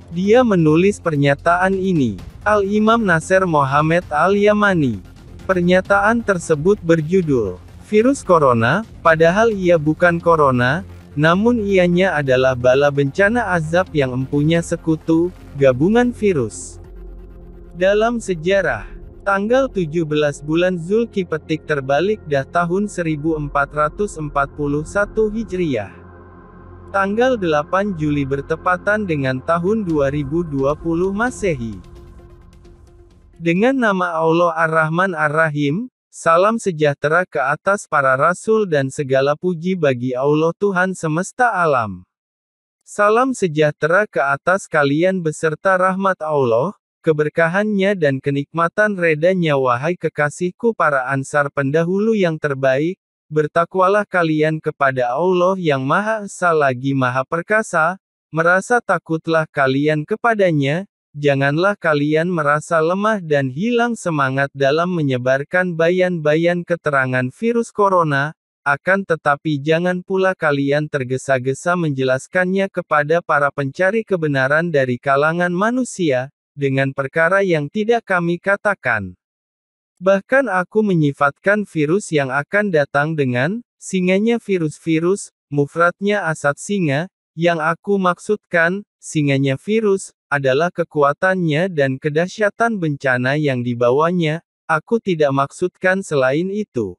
Dia menulis pernyataan ini. Al-Imam Nasser Mohammed Al-Yamani. Pernyataan tersebut berjudul, Virus Corona, padahal ia bukan corona, namun ianya adalah bala bencana azab yang empunya sekutu, gabungan virus. Dalam sejarah, tanggal 17 bulan Zulkipetik terbalik dah tahun 1441 Hijriah. Tanggal 8 Juli bertepatan dengan tahun 2020 Masehi. Dengan nama Allah Ar-Rahman Ar-Rahim, salam sejahtera ke atas para rasul dan segala puji bagi Allah Tuhan semesta alam. Salam sejahtera ke atas kalian beserta rahmat Allah, keberkahannya dan kenikmatan redanya wahai kekasihku para ansar pendahulu yang terbaik, bertakwalah kalian kepada Allah yang Maha Esa lagi Maha Perkasa, merasa takutlah kalian kepadanya, janganlah kalian merasa lemah dan hilang semangat dalam menyebarkan bayan-bayan keterangan virus corona, akan tetapi jangan pula kalian tergesa-gesa menjelaskannya kepada para pencari kebenaran dari kalangan manusia, dengan perkara yang tidak kami katakan. Bahkan aku menyifatkan virus yang akan datang dengan, singanya virus-virus, mufradnya asad singa, yang aku maksudkan, singanya virus, adalah kekuatannya dan kedahsyatan bencana yang dibawanya, aku tidak maksudkan selain itu.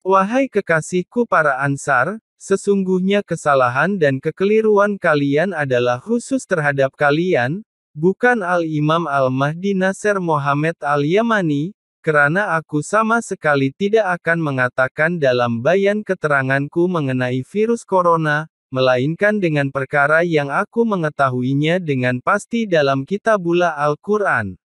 Wahai kekasihku para ansar, sesungguhnya kesalahan dan kekeliruan kalian adalah khusus terhadap kalian, bukan Al-Imam Al-Mahdi Nasser Mohammed Al-Yamani, karena aku sama sekali tidak akan mengatakan dalam bayan keteranganku mengenai virus corona, melainkan dengan perkara yang aku mengetahuinya dengan pasti dalam kitabullah Al-Quran.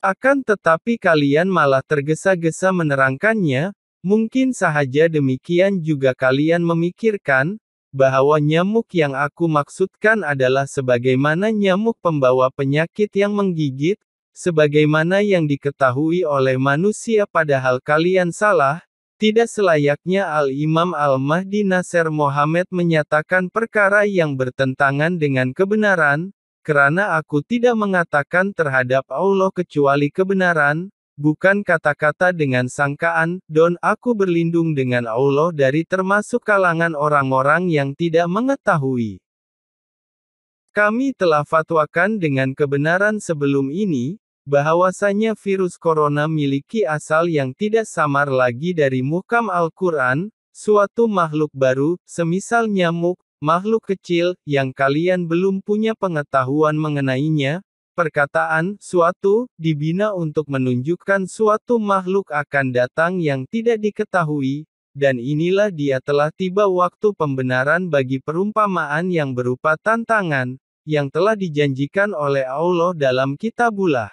Akan tetapi kalian malah tergesa-gesa menerangkannya, mungkin sahaja demikian juga kalian memikirkan, bahwa nyamuk yang aku maksudkan adalah sebagaimana nyamuk pembawa penyakit yang menggigit, sebagaimana yang diketahui oleh manusia padahal kalian salah, tidak selayaknya Al-Imam Al-Mahdi Nasser Mohammed menyatakan perkara yang bertentangan dengan kebenaran, karena aku tidak mengatakan terhadap Allah kecuali kebenaran, bukan kata-kata dengan sangkaan, dan aku berlindung dengan Allah dari termasuk kalangan orang-orang yang tidak mengetahui. Kami telah fatwakan dengan kebenaran sebelum ini, bahwasanya virus corona miliki asal yang tidak samar lagi dari muhkam Al-Quran, suatu makhluk baru, semisal nyamuk, makhluk kecil, yang kalian belum punya pengetahuan mengenainya. Perkataan suatu dibina untuk menunjukkan suatu makhluk akan datang yang tidak diketahui, dan inilah dia telah tiba waktu pembenaran bagi perumpamaan yang berupa tantangan, yang telah dijanjikan oleh Allah dalam kitabullah.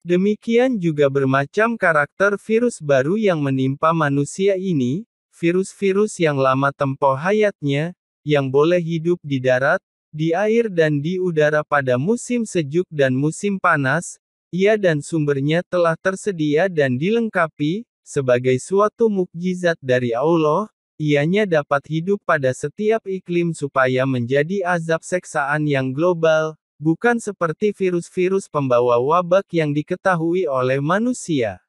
Demikian juga bermacam karakter virus baru yang menimpa manusia ini, virus-virus yang lama tempoh hayatnya, yang boleh hidup di darat, di air dan di udara pada musim sejuk dan musim panas, ia dan sumbernya telah tersedia dan dilengkapi, sebagai suatu mukjizat dari Allah, ianya dapat hidup pada setiap iklim supaya menjadi azab seksaan yang global, bukan seperti virus-virus pembawa wabak yang diketahui oleh manusia.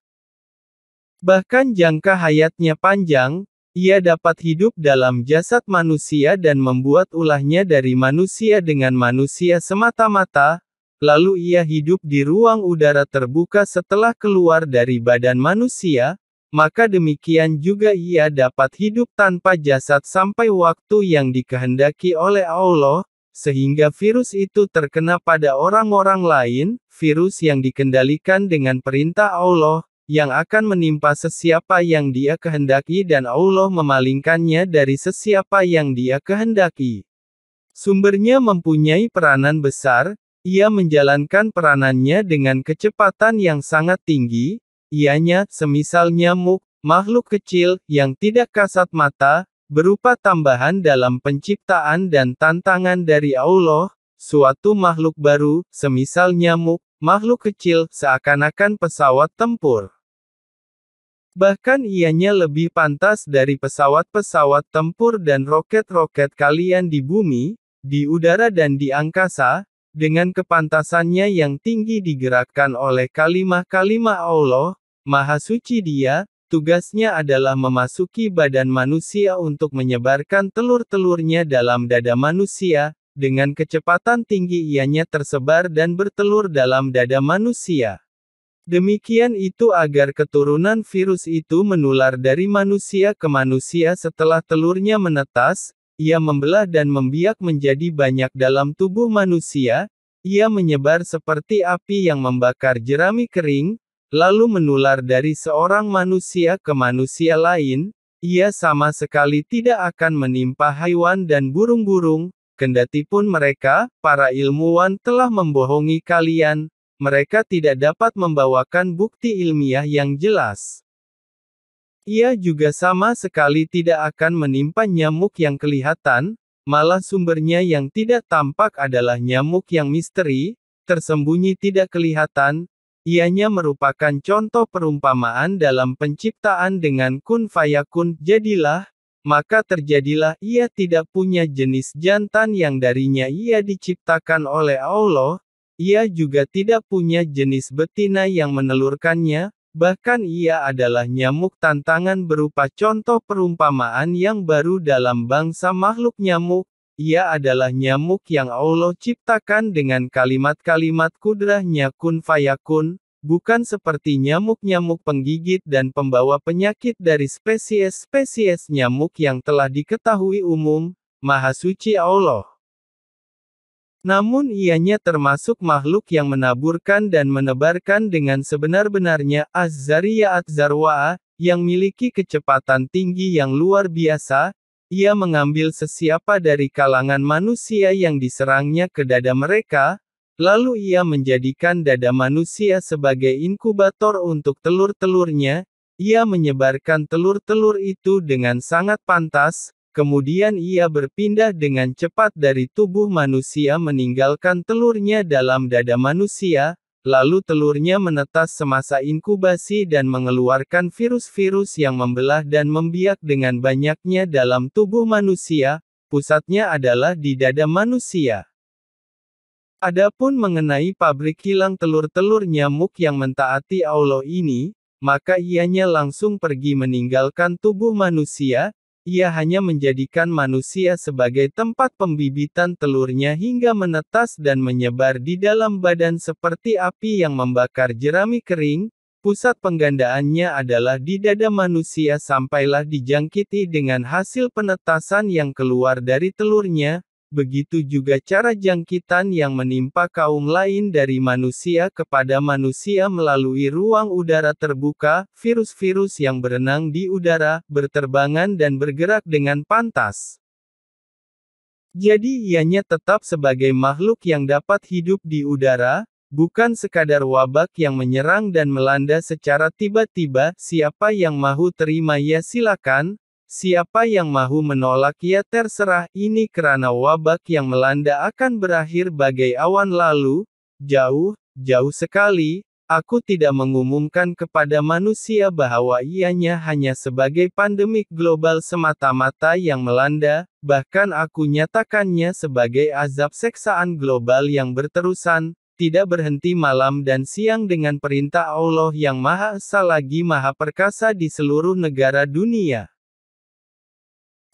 Bahkan jangka hayatnya panjang, ia dapat hidup dalam jasad manusia dan membuat ulahnya dari manusia dengan manusia semata-mata, lalu ia hidup di ruang udara terbuka setelah keluar dari badan manusia, maka demikian juga ia dapat hidup tanpa jasad sampai waktu yang dikehendaki oleh Allah, sehingga virus itu terkena pada orang-orang lain, virus yang dikendalikan dengan perintah Allah, yang akan menimpa sesiapa yang Dia kehendaki dan Allah memalingkannya dari sesiapa yang Dia kehendaki. Sumbernya mempunyai peranan besar, ia menjalankan peranannya dengan kecepatan yang sangat tinggi, ianya, semisal nyamuk, makhluk kecil, yang tidak kasat mata, berupa tambahan dalam penciptaan dan tantangan dari Allah, suatu makhluk baru, semisal nyamuk, makhluk kecil, seakan-akan pesawat tempur. Bahkan ianya lebih pantas dari pesawat-pesawat tempur dan roket-roket kalian di bumi, di udara dan di angkasa, dengan kepantasannya yang tinggi digerakkan oleh kalimah-kalimah Allah, Maha Suci Dia. Tugasnya adalah memasuki badan manusia untuk menyebarkan telur-telurnya dalam dada manusia. Dengan kecepatan tinggi ianya tersebar dan bertelur dalam dada manusia. Demikian itu agar keturunan virus itu menular dari manusia ke manusia setelah telurnya menetas, ia membelah dan membiak menjadi banyak dalam tubuh manusia, ia menyebar seperti api yang membakar jerami kering, lalu menular dari seorang manusia ke manusia lain, ia sama sekali tidak akan menimpa haiwan dan burung-burung, kendatipun mereka, para ilmuwan telah membohongi kalian, mereka tidak dapat membawakan bukti ilmiah yang jelas. Ia juga sama sekali tidak akan menimpa nyamuk yang kelihatan, malah sumbernya yang tidak tampak adalah nyamuk yang misteri, tersembunyi tidak kelihatan. Ianya merupakan contoh perumpamaan dalam penciptaan dengan kun fayakun, jadilah, maka terjadilah. Ia tidak punya jenis jantan yang darinya ia diciptakan oleh Allah, ia juga tidak punya jenis betina yang menelurkannya, bahkan ia adalah nyamuk tantangan berupa contoh perumpamaan yang baru dalam bangsa makhluk nyamuk. Ia adalah nyamuk yang Allah ciptakan dengan kalimat-kalimat kudrahnya kun fayakun, bukan seperti nyamuk-nyamuk penggigit dan pembawa penyakit dari spesies-spesies nyamuk yang telah diketahui umum, Maha Suci Allah. Namun ianya termasuk makhluk yang menaburkan dan menebarkan dengan sebenar-benarnya, Az-Zariyat Zarwa'a, yang miliki kecepatan tinggi yang luar biasa. Ia mengambil sesiapa dari kalangan manusia yang diserangnya ke dada mereka, lalu ia menjadikan dada manusia sebagai inkubator untuk telur-telurnya, ia menyebarkan telur-telur itu dengan sangat pantas, kemudian ia berpindah dengan cepat dari tubuh manusia meninggalkan telurnya dalam dada manusia, lalu telurnya menetas semasa inkubasi dan mengeluarkan virus-virus yang membelah dan membiak dengan banyaknya dalam tubuh manusia, pusatnya adalah di dada manusia. Adapun mengenai pabrik kilang telur-telur nyamuk yang mentaati Allah ini, maka ianya langsung pergi meninggalkan tubuh manusia, ia hanya menjadikan manusia sebagai tempat pembibitan telurnya hingga menetas dan menyebar di dalam badan seperti api yang membakar jerami kering. Pusat penggandaannya adalah di dada manusia sampailah dijangkiti dengan hasil penetasan yang keluar dari telurnya. Begitu juga cara jangkitan yang menimpa kaum lain dari manusia kepada manusia melalui ruang udara terbuka, virus-virus yang berenang di udara, berterbangan dan bergerak dengan pantas. Jadi ianya tetap sebagai makhluk yang dapat hidup di udara, bukan sekadar wabak yang menyerang dan melanda secara tiba-tiba. Siapa yang mahu terima ya silakan. Siapa yang mahu menolak ya terserah. Ini kerana wabak yang melanda akan berakhir bagai awan lalu, jauh, jauh sekali. Aku tidak mengumumkan kepada manusia bahwa ianya hanya sebagai pandemik global semata-mata yang melanda, bahkan aku nyatakannya sebagai azab seksaan global yang berterusan, tidak berhenti malam dan siang dengan perintah Allah yang Maha Esa lagi Maha Perkasa di seluruh negara dunia.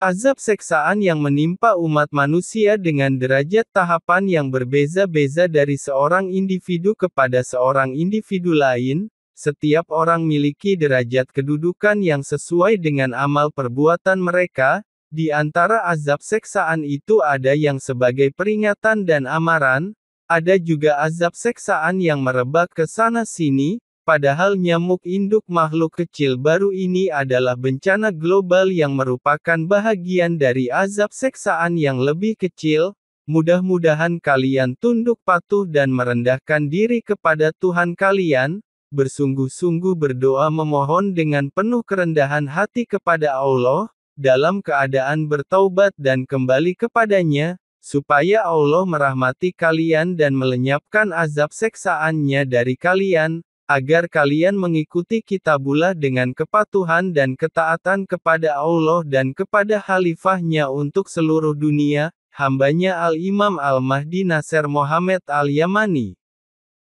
Azab seksaan yang menimpa umat manusia dengan derajat tahapan yang berbeza-beza dari seorang individu kepada seorang individu lain, setiap orang miliki derajat kedudukan yang sesuai dengan amal perbuatan mereka, di antara azab seksaan itu ada yang sebagai peringatan dan amaran, ada juga azab seksaan yang merebak ke sana-sini. Padahal nyamuk induk makhluk kecil baru ini adalah bencana global yang merupakan bahagian dari azab seksaan yang lebih kecil. Mudah-mudahan kalian tunduk patuh dan merendahkan diri kepada Tuhan kalian, bersungguh-sungguh berdoa memohon dengan penuh kerendahan hati kepada Allah, dalam keadaan bertaubat dan kembali kepadanya, supaya Allah merahmati kalian dan melenyapkan azab seksaannya dari kalian, agar kalian mengikuti kitabullah dengan kepatuhan dan ketaatan kepada Allah dan kepada khalifahnya untuk seluruh dunia. hambanya Al-Imam Al-Mahdi Nasser Mohammed Al-Yamani.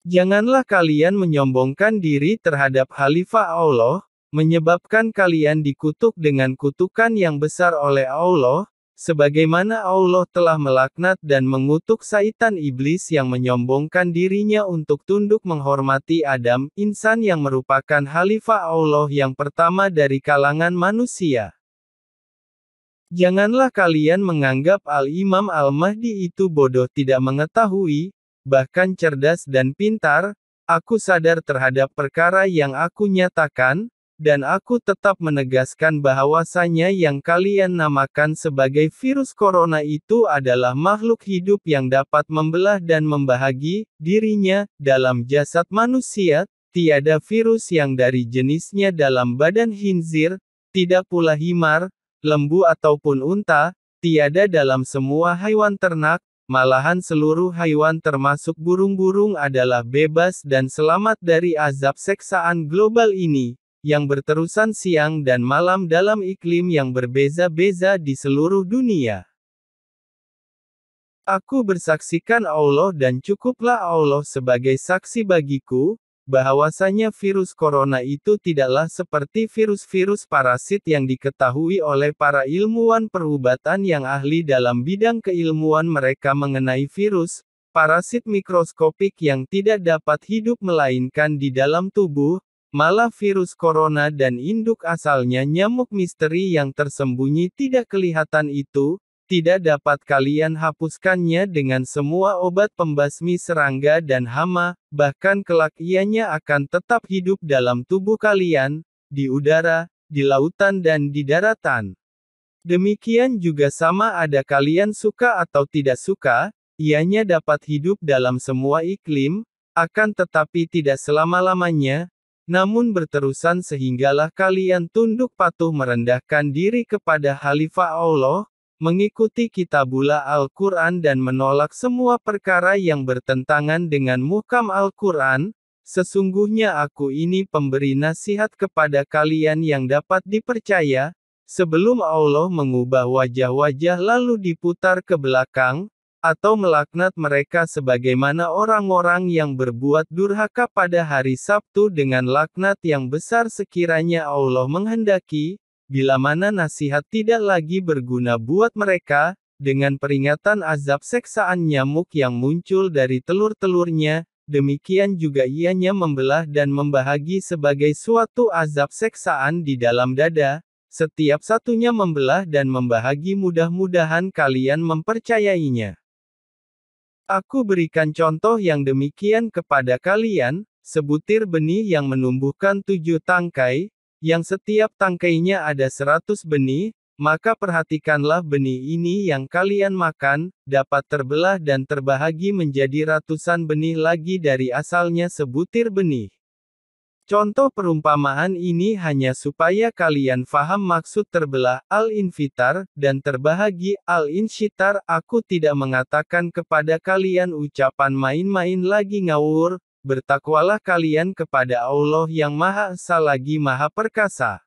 Janganlah kalian menyombongkan diri terhadap Khalifah Allah, menyebabkan kalian dikutuk dengan kutukan yang besar oleh Allah, sebagaimana Allah telah melaknat dan mengutuk syaitan iblis yang menyombongkan dirinya untuk tunduk menghormati Adam, insan yang merupakan Khalifah Allah yang pertama dari kalangan manusia. Janganlah kalian menganggap Al-Imam Al-Mahdi itu bodoh tidak mengetahui, bahkan cerdas dan pintar. Aku sadar terhadap perkara yang aku nyatakan, dan aku tetap menegaskan bahwasanya yang kalian namakan sebagai virus corona itu adalah makhluk hidup yang dapat membelah dan membahagi dirinya dalam jasad manusia. Tiada virus yang dari jenisnya dalam badan khinzir, tidak pula himar, lembu ataupun unta, tiada dalam semua hewan ternak. Malahan seluruh hewan termasuk burung-burung adalah bebas dan selamat dari azab seksaan global ini, yang berterusan siang dan malam dalam iklim yang berbeza-beza di seluruh dunia. Aku bersaksikan Allah dan cukuplah Allah sebagai saksi bagiku, bahwasanya virus corona itu tidaklah seperti virus-virus parasit yang diketahui oleh para ilmuwan perubatan yang ahli dalam bidang keilmuan mereka mengenai virus, parasit mikroskopik yang tidak dapat hidup melainkan di dalam tubuh, malah virus corona dan induk asalnya nyamuk misteri yang tersembunyi tidak kelihatan itu, tidak dapat kalian hapuskannya dengan semua obat pembasmi serangga dan hama, bahkan kelak ianya akan tetap hidup dalam tubuh kalian, di udara, di lautan dan di daratan. Demikian juga sama ada kalian suka atau tidak suka, ianya dapat hidup dalam semua iklim, akan tetapi tidak selama-lamanya, namun berterusan sehinggalah kalian tunduk patuh merendahkan diri kepada Khalifah Allah, mengikuti kitabullah Al-Quran dan menolak semua perkara yang bertentangan dengan muhkam Al-Quran. Sesungguhnya aku ini pemberi nasihat kepada kalian yang dapat dipercaya, sebelum Allah mengubah wajah-wajah lalu diputar ke belakang, atau melaknat mereka sebagaimana orang-orang yang berbuat durhaka pada hari Sabtu dengan laknat yang besar sekiranya Allah menghendaki. Bila mana nasihat tidak lagi berguna buat mereka, dengan peringatan azab seksaan nyamuk yang muncul dari telur-telurnya, demikian juga ianya membelah dan membahagi sebagai suatu azab seksaan di dalam dada, setiap satunya membelah dan membahagi mudah-mudahan kalian mempercayainya. Aku berikan contoh yang demikian kepada kalian, sebutir benih yang menumbuhkan 7 tangkai, yang setiap tangkainya ada 100 benih, maka perhatikanlah benih ini yang kalian makan, dapat terbelah dan terbahagi menjadi ratusan benih lagi dari asalnya sebutir benih. Contoh perumpamaan ini hanya supaya kalian faham maksud terbelah, al-infitar, dan terbahagi, al-insyitar. Aku tidak mengatakan kepada kalian ucapan main-main lagi ngawur. Bertakwalah kalian kepada Allah yang Maha Esa lagi Maha Perkasa.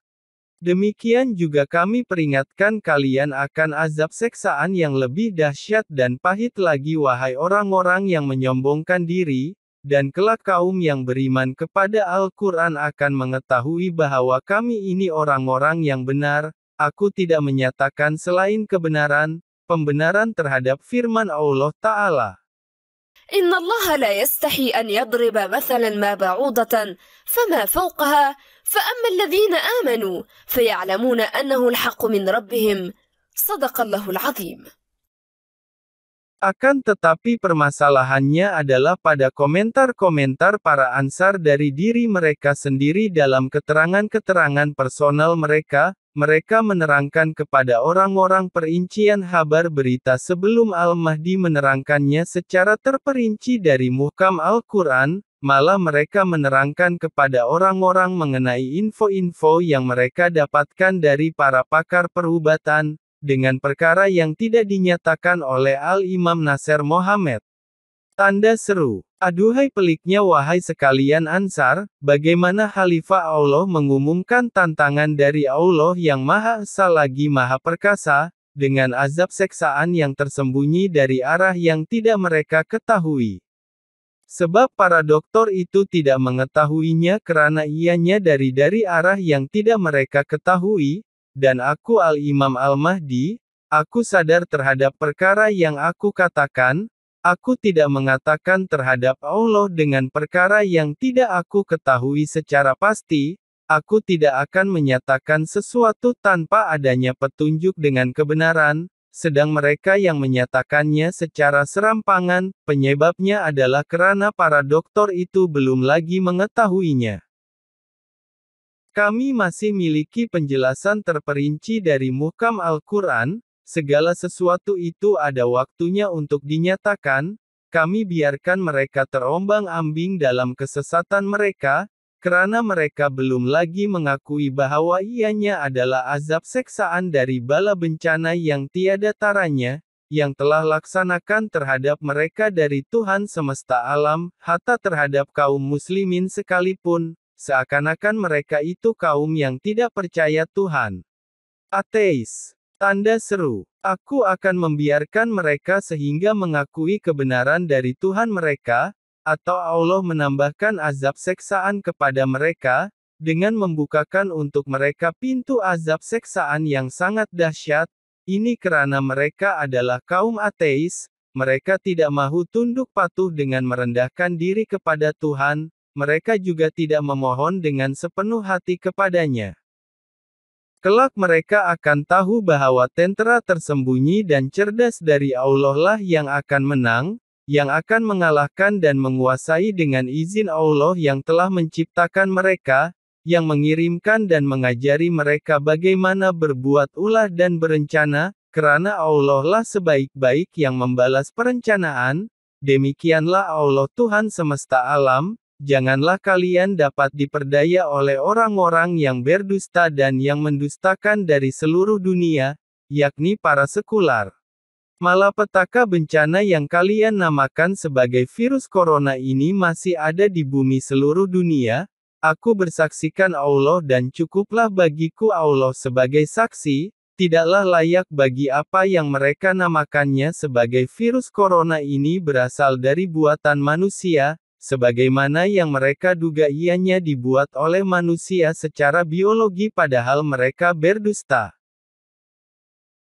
Demikian juga kami peringatkan kalian akan azab seksaan yang lebih dahsyat dan pahit lagi wahai orang-orang yang menyombongkan diri, dan kelak kaum yang beriman kepada Al-Quran akan mengetahui bahwa kami ini orang-orang yang benar. Aku tidak menyatakan selain kebenaran, pembenaran terhadap firman Allah Ta'ala. إن الله لا يستحي أن يضرب مثلا ما بعوضة فما فوقها فأما الذين آمنوا فيعلمون أنه الحق من ربهم صدق الله العظيم. Akan tetapi permasalahannya adalah pada komentar-komentar para ansar dari diri mereka sendiri dalam keterangan-keterangan personal mereka. Mereka menerangkan kepada orang-orang perincian kabar berita sebelum Al-Mahdi menerangkannya secara terperinci dari muhkam Al-Quran, malah mereka menerangkan kepada orang-orang mengenai info-info yang mereka dapatkan dari para pakar perubatan, dengan perkara yang tidak dinyatakan oleh Al-Imam Nasser Mohammed. Tanda seru. Aduhai peliknya wahai sekalian ansar, bagaimana Khalifah Allah mengumumkan tantangan dari Allah yang Maha Esa lagi Maha Perkasa, dengan azab seksaan yang tersembunyi dari arah yang tidak mereka ketahui. Sebab para doktor itu tidak mengetahuinya karena ianya dari arah yang tidak mereka ketahui, dan aku Al-Imam Al-Mahdi, aku sadar terhadap perkara yang aku katakan, aku tidak mengatakan terhadap Allah dengan perkara yang tidak aku ketahui secara pasti, aku tidak akan menyatakan sesuatu tanpa adanya petunjuk dengan kebenaran, sedang mereka yang menyatakannya secara serampangan, penyebabnya adalah karena para doktor itu belum lagi mengetahuinya. Kami masih miliki penjelasan terperinci dari muhkam Al-Quran. Segala sesuatu itu ada waktunya untuk dinyatakan, kami biarkan mereka terombang-ambing dalam kesesatan mereka, karena mereka belum lagi mengakui bahwa ianya adalah azab seksaan dari bala bencana yang tiada taranya, yang telah laksanakan terhadap mereka dari Tuhan semesta alam, hatta terhadap kaum muslimin sekalipun, seakan-akan mereka itu kaum yang tidak percaya Tuhan. Ateis. Tanda seru. Aku akan membiarkan mereka sehingga mengakui kebenaran dari Tuhan mereka, atau Allah menambahkan azab seksaan kepada mereka, dengan membukakan untuk mereka pintu azab seksaan yang sangat dahsyat. Ini karena mereka adalah kaum ateis, mereka tidak mahu tunduk patuh dengan merendahkan diri kepada Tuhan, mereka juga tidak memohon dengan sepenuh hati kepadanya. Kelak mereka akan tahu bahwa tentara tersembunyi dan cerdas dari Allah lah yang akan menang, yang akan mengalahkan dan menguasai dengan izin Allah yang telah menciptakan mereka, yang mengirimkan dan mengajari mereka bagaimana berbuat ulah dan berencana, karena Allah lah sebaik-baik yang membalas perencanaan, demikianlah Allah Tuhan semesta alam. Janganlah kalian dapat diperdaya oleh orang-orang yang berdusta dan yang mendustakan dari seluruh dunia, yakni para sekular. Malapetaka bencana yang kalian namakan sebagai virus corona ini masih ada di bumi seluruh dunia, aku bersaksikan Allah dan cukuplah bagiku Allah sebagai saksi, tidaklah layak bagi apa yang mereka namakannya sebagai virus corona ini berasal dari buatan manusia, sebagaimana yang mereka duga ianya dibuat oleh manusia secara biologi padahal mereka berdusta.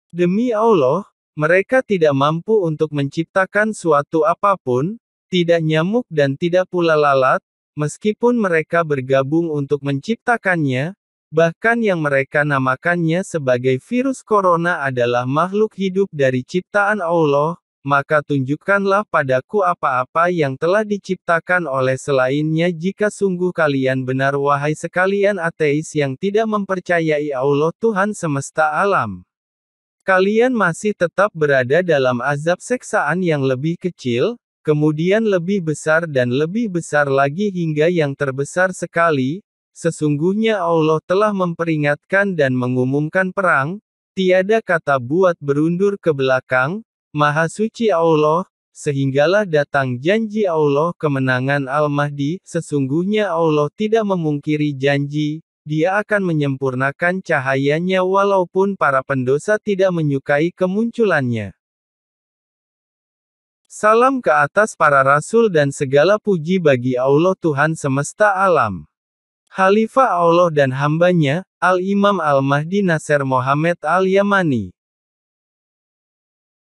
Demi Allah, mereka tidak mampu untuk menciptakan suatu apapun, tidak nyamuk dan tidak pula lalat, meskipun mereka bergabung untuk menciptakannya, bahkan yang mereka namakannya sebagai virus corona adalah makhluk hidup dari ciptaan Allah. Maka tunjukkanlah padaku apa-apa yang telah diciptakan oleh selainnya jika sungguh kalian benar wahai sekalian ateis yang tidak mempercayai Allah Tuhan semesta alam. Kalian masih tetap berada dalam azab seksaan yang lebih kecil, kemudian lebih besar dan lebih besar lagi hingga yang terbesar sekali, sesungguhnya Allah telah memperingatkan dan mengumumkan perang, tiada kata buat berundur ke belakang, Maha suci Allah, sehinggalah datang janji Allah kemenangan Al-Mahdi, sesungguhnya Allah tidak memungkiri janji, Dia akan menyempurnakan cahayanya walaupun para pendosa tidak menyukai kemunculannya. Salam ke atas para rasul dan segala puji bagi Allah Tuhan semesta alam. Khalifah Allah dan hambanya, Al-Imam Al-Mahdi Nasir Mohammed Al-Yamani.